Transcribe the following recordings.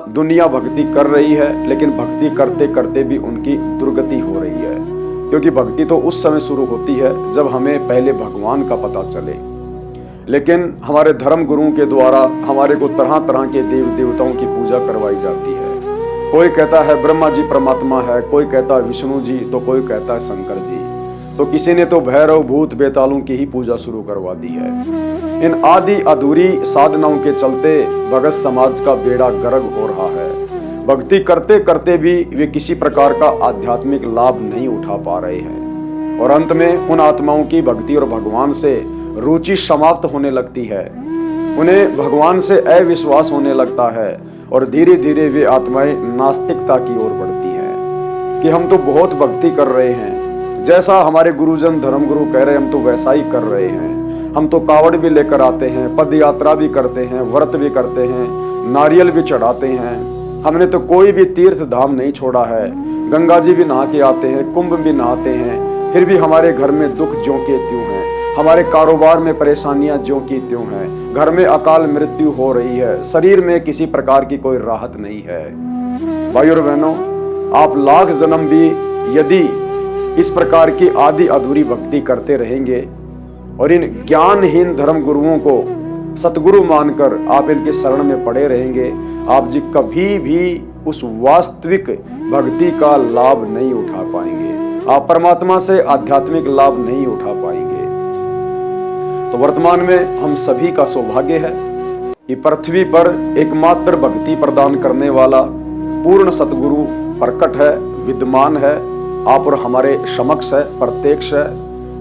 दुनिया भक्ति कर रही है, लेकिन भक्ति करते करते भी उनकी दुर्गति हो रही है। क्योंकि भक्ति तो उस समय शुरू होती है जब हमें पहले भगवान का पता चले, लेकिन हमारे धर्म गुरुओं के द्वारा हमारे को तरह तरह के देव देवताओं की पूजा करवाई जाती है। कोई कहता है ब्रह्मा जी परमात्मा है, कोई कहता है विष्णु जी, तो कोई कहता है शंकर जी, तो किसी ने तो भैरव भूत बेतालों की ही पूजा शुरू करवा दी है। इन आदि अधूरी साधनाओं के चलते भगत समाज का बेड़ा गर्क हो रहा है। भक्ति करते करते भी वे किसी प्रकार का आध्यात्मिक लाभ नहीं उठा पा रहे हैं, और अंत में उन आत्माओं की भक्ति और भगवान से रुचि समाप्त होने लगती है। उन्हें भगवान से अविश्वास होने लगता है और धीरे धीरे वे आत्माएं नास्तिकता की ओर बढ़ती हैं कि हम तो बहुत भक्ति कर रहे हैं, जैसा हमारे गुरुजन धर्मगुरु कह रहे हैं हम तो वैसा ही कर रहे हैं। हम तो कावड़ भी लेकर आते हैं, पद यात्रा भी करते हैं, व्रत भी करते हैं, नारियल भी चढ़ाते हैं। हमने तो कोई भी तीर्थ धाम नहीं छोड़ा है, गंगा जी भी नहा के आते हैं, कुंभ भी नहाते हैं, फिर भी हमारे घर में दुख ज्यों के त्यों हैं, हमारे कारोबार में परेशानियां ज्यों की त्यों हैं, घर में अकाल मृत्यु हो रही है, शरीर में किसी प्रकार की कोई राहत नहीं है। भाइयों और बहनों, आप लाख जन्म भी यदि इस प्रकार की आदि अधूरी भक्ति करते रहेंगे और इन ज्ञानहीन धर्म गुरुओं को सतगुरु मानकर आप इनके शरण में पड़े रहेंगे, आप जी कभी भी उस वास्तविक भक्ति का लाभ नहीं उठा पाएंगे, आप परमात्मा से आध्यात्मिक लाभ नहीं उठा पाएंगे। तो वर्तमान में हम सभी का सौभाग्य है कि पृथ्वी पर एकमात्र भक्ति प्रदान करने वाला पूर्ण सतगुरु प्रकट है, विद्यमान है, आप और हमारे समक्ष है, प्रत्यक्ष है,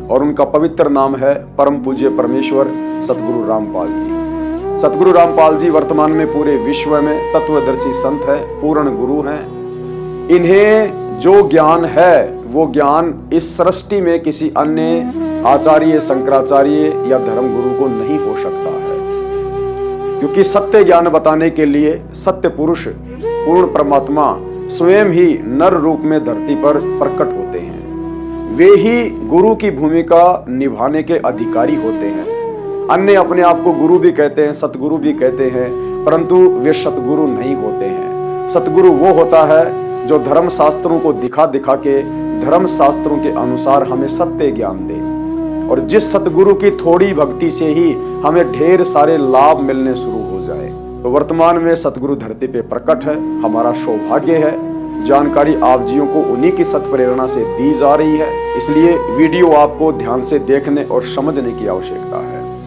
और उनका पवित्र नाम है परम पूज्य परमेश्वर सतगुरु रामपाल जी। सतगुरु रामपाल जी वर्तमान में पूरे विश्व में तत्वदर्शी संत है, पूर्ण गुरु हैं। इन्हें जो ज्ञान है वो ज्ञान इस सृष्टि में किसी अन्य आचार्य, शंकराचार्य या धर्म गुरु को नहीं हो सकता है, क्योंकि सत्य ज्ञान बताने के लिए सत्य पुरुष पूर्ण परमात्मा स्वयं ही नर रूप में धरती पर प्रकट होते हैं। वे ही गुरु की भूमिका निभाने के अधिकारी होते हैं। अन्य अपने आप को गुरु भी कहते हैं, सतगुरु भी कहते हैं, परंतु वे सतगुरु नहीं होते हैं। सतगुरु वो होता है जो धर्म शास्त्रों को दिखा दिखा के धर्म शास्त्रों के अनुसार हमें सत्य ज्ञान दे, और जिस सतगुरु की थोड़ी भक्ति से ही हमें ढेर सारे लाभ मिलने शुरू हो जाए। तो वर्तमान में सतगुरु धरती पे प्रकट है, हमारा सौभाग्य है। जानकारी आप जियों को उन्हीं की सत्प्रेरणा से दी जा रही है, इसलिए वीडियो आपको ध्यान से देखने और समझने की आवश्यकता है।